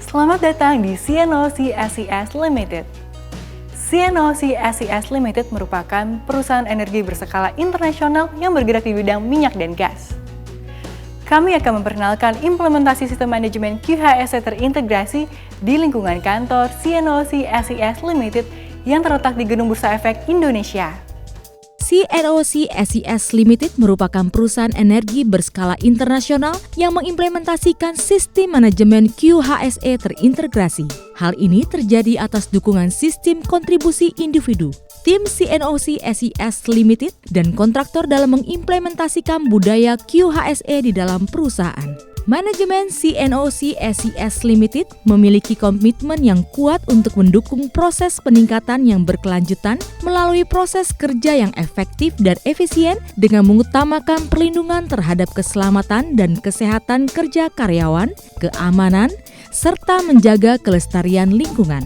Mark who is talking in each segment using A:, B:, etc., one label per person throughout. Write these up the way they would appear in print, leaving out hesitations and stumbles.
A: Selamat datang di CNOOC SES Limited. CNOOC SES Limited merupakan perusahaan energi berskala internasional yang bergerak di bidang minyak dan gas. Kami akan memperkenalkan implementasi sistem manajemen QHSE terintegrasi di lingkungan kantor CNOOC SES Limited yang terletak di Gedung Bursa Efek Indonesia.
B: CNOOC SES Limited merupakan perusahaan energi berskala internasional yang mengimplementasikan sistem manajemen QHSE terintegrasi. Hal ini terjadi atas dukungan sistem kontribusi individu, tim CNOOC SES Limited, dan kontraktor dalam mengimplementasikan budaya QHSE di dalam perusahaan. Manajemen CNOOC SES Limited memiliki komitmen yang kuat untuk mendukung proses peningkatan yang berkelanjutan melalui proses kerja yang efektif dan efisien dengan mengutamakan perlindungan terhadap keselamatan dan kesehatan kerja karyawan, keamanan, serta menjaga kelestarian lingkungan.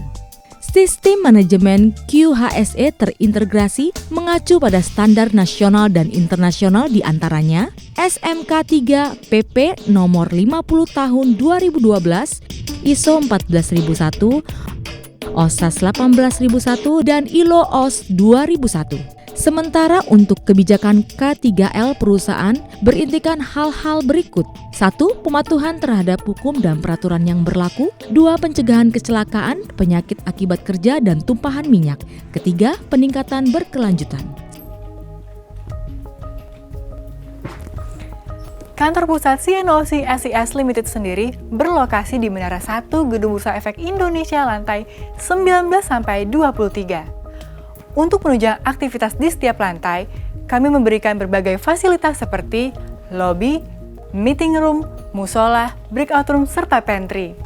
B: Sistem manajemen QHSE terintegrasi mengacu pada standar nasional dan internasional di antaranya SMK 3 PP nomor 50 tahun 2012, ISO 14001, OSAS 18001, dan ILO OS 2001. Sementara untuk kebijakan K3L perusahaan berintikan hal-hal berikut. 1. Pematuhan terhadap hukum dan peraturan yang berlaku. 2. Pencegahan kecelakaan, penyakit akibat kerja, dan tumpahan minyak. Ketiga, peningkatan berkelanjutan.
A: Kantor pusat CNOOC SES Limited sendiri berlokasi di Menara 1 Gedung Bursa Efek Indonesia lantai 19-23. Untuk menunjang aktivitas di setiap lantai, kami memberikan berbagai fasilitas seperti lobby, meeting room, musola, breakout room, serta pantry.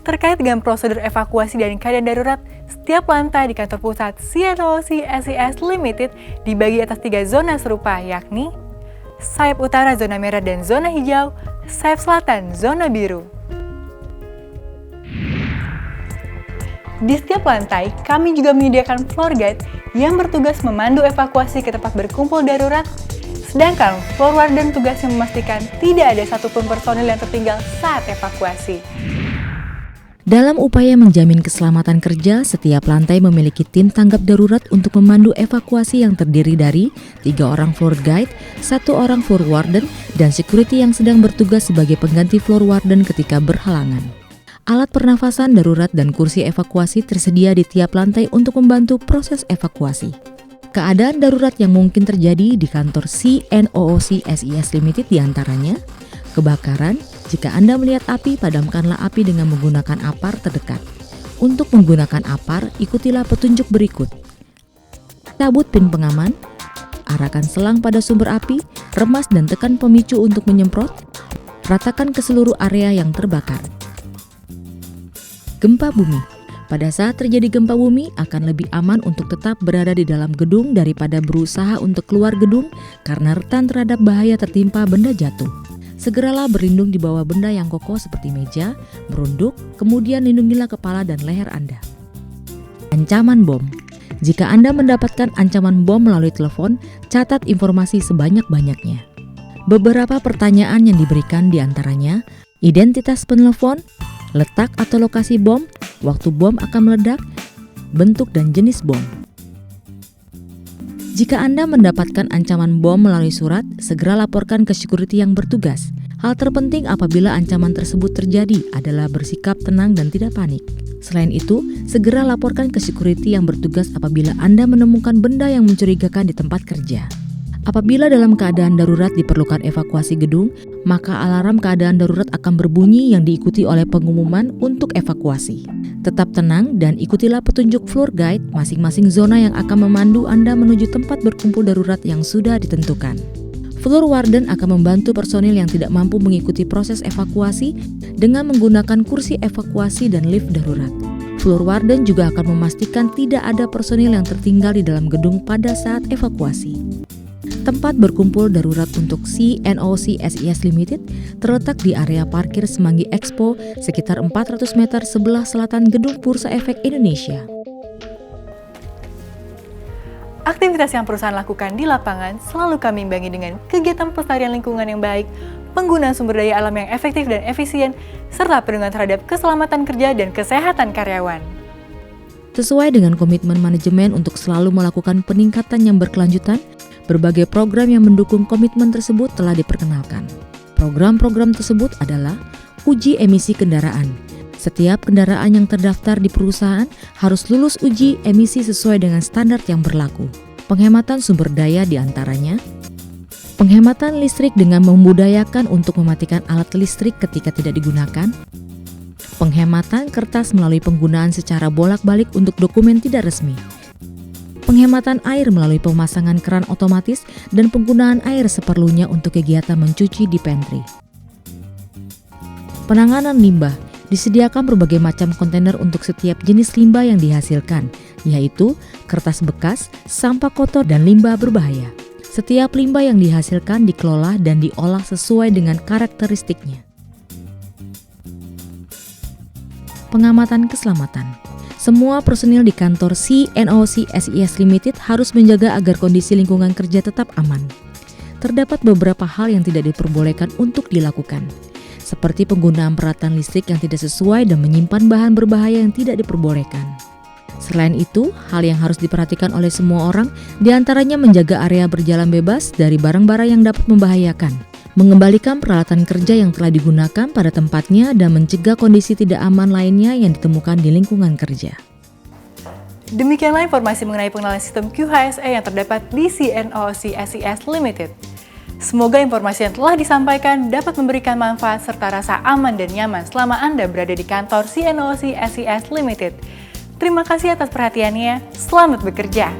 A: Terkait dengan prosedur evakuasi dan keadaan darurat, setiap lantai di kantor pusat CNOOC SES Limited dibagi atas 3 zona serupa, yakni sayap utara zona merah dan zona hijau, sayap selatan zona biru. Di setiap lantai, kami juga menyediakan floor guide yang bertugas memandu evakuasi ke tempat berkumpul darurat, sedangkan floor warden tugasnya memastikan tidak ada satupun personil yang tertinggal saat evakuasi.
B: Dalam upaya menjamin keselamatan kerja, setiap lantai memiliki tim tanggap darurat untuk memandu evakuasi yang terdiri dari 3 orang floor guide, 1 orang floor warden, dan security yang sedang bertugas sebagai pengganti floor warden ketika berhalangan. Alat pernafasan darurat dan kursi evakuasi tersedia di tiap lantai untuk membantu proses evakuasi. Keadaan darurat yang mungkin terjadi di kantor CNOOC SES Limited diantaranya kebakaran. Jika Anda melihat api, padamkanlah api dengan menggunakan apar terdekat. Untuk menggunakan apar, ikutilah petunjuk berikut. Cabut pin pengaman, arahkan selang pada sumber api, remas dan tekan pemicu untuk menyemprot, ratakan ke seluruh area yang terbakar. Gempa bumi. Pada saat terjadi gempa bumi, akan lebih aman untuk tetap berada di dalam gedung daripada berusaha untuk keluar gedung karena rentan terhadap bahaya tertimpa benda jatuh. Segeralah berlindung di bawah benda yang kokoh seperti meja, merunduk, kemudian lindungilah kepala dan leher Anda. Ancaman bom. Jika Anda mendapatkan ancaman bom melalui telepon, catat informasi sebanyak-banyaknya. Beberapa pertanyaan yang diberikan diantaranya identitas penelepon, letak atau lokasi bom, waktu bom akan meledak, bentuk dan jenis bom. Jika Anda mendapatkan ancaman bom melalui surat, segera laporkan ke security yang bertugas. Hal terpenting apabila ancaman tersebut terjadi adalah bersikap tenang dan tidak panik. Selain itu, segera laporkan ke security yang bertugas apabila Anda menemukan benda yang mencurigakan di tempat kerja. Apabila dalam keadaan darurat diperlukan evakuasi gedung, maka alarm keadaan darurat akan berbunyi yang diikuti oleh pengumuman untuk evakuasi. Tetap tenang dan ikutilah petunjuk floor guide masing-masing zona yang akan memandu Anda menuju tempat berkumpul darurat yang sudah ditentukan. Floor warden akan membantu personil yang tidak mampu mengikuti proses evakuasi dengan menggunakan kursi evakuasi dan lift darurat. Floor warden juga akan memastikan tidak ada personil yang tertinggal di dalam gedung pada saat evakuasi. Tempat berkumpul darurat untuk CNOOC SES Limited terletak di area parkir Semanggi Expo sekitar 400 meter sebelah selatan Gedung Bursa Efek Indonesia.
A: Aktivitas yang perusahaan lakukan di lapangan selalu kami imbangi dengan kegiatan pelestarian lingkungan yang baik, penggunaan sumber daya alam yang efektif dan efisien, serta perlindungan terhadap keselamatan kerja dan kesehatan karyawan.
B: Sesuai dengan komitmen manajemen untuk selalu melakukan peningkatan yang berkelanjutan, berbagai program yang mendukung komitmen tersebut telah diperkenalkan. Program-program tersebut adalah uji emisi kendaraan. Setiap kendaraan yang terdaftar di perusahaan harus lulus uji emisi sesuai dengan standar yang berlaku. Penghematan sumber daya diantaranya, penghematan listrik dengan membudayakan untuk mematikan alat listrik ketika tidak digunakan, penghematan kertas melalui penggunaan secara bolak-balik untuk dokumen tidak resmi, penghematan air melalui pemasangan keran otomatis dan penggunaan air seperlunya untuk kegiatan mencuci di pantry. Penanganan limbah. Disediakan berbagai macam kontainer untuk setiap jenis limbah yang dihasilkan, yaitu kertas bekas, sampah kotor, dan limbah berbahaya. Setiap limbah yang dihasilkan dikelola dan diolah sesuai dengan karakteristiknya. Pengamatan keselamatan. Semua personil di kantor CNOC SES Limited harus menjaga agar kondisi lingkungan kerja tetap aman. Terdapat beberapa hal yang tidak diperbolehkan untuk dilakukan, seperti penggunaan peralatan listrik yang tidak sesuai dan menyimpan bahan berbahaya yang tidak diperbolehkan. Selain itu, hal yang harus diperhatikan oleh semua orang diantaranya menjaga area berjalan bebas dari barang-barang yang dapat membahayakan, mengembalikan peralatan kerja yang telah digunakan pada tempatnya dan mencegah kondisi tidak aman lainnya yang ditemukan di lingkungan kerja.
A: Demikianlah informasi mengenai pengenalan sistem QHSE yang terdapat di CNOC SES Limited. Semoga informasi yang telah disampaikan dapat memberikan manfaat serta rasa aman dan nyaman selama Anda berada di kantor CNOC SES Limited. Terima kasih atas perhatiannya, selamat bekerja.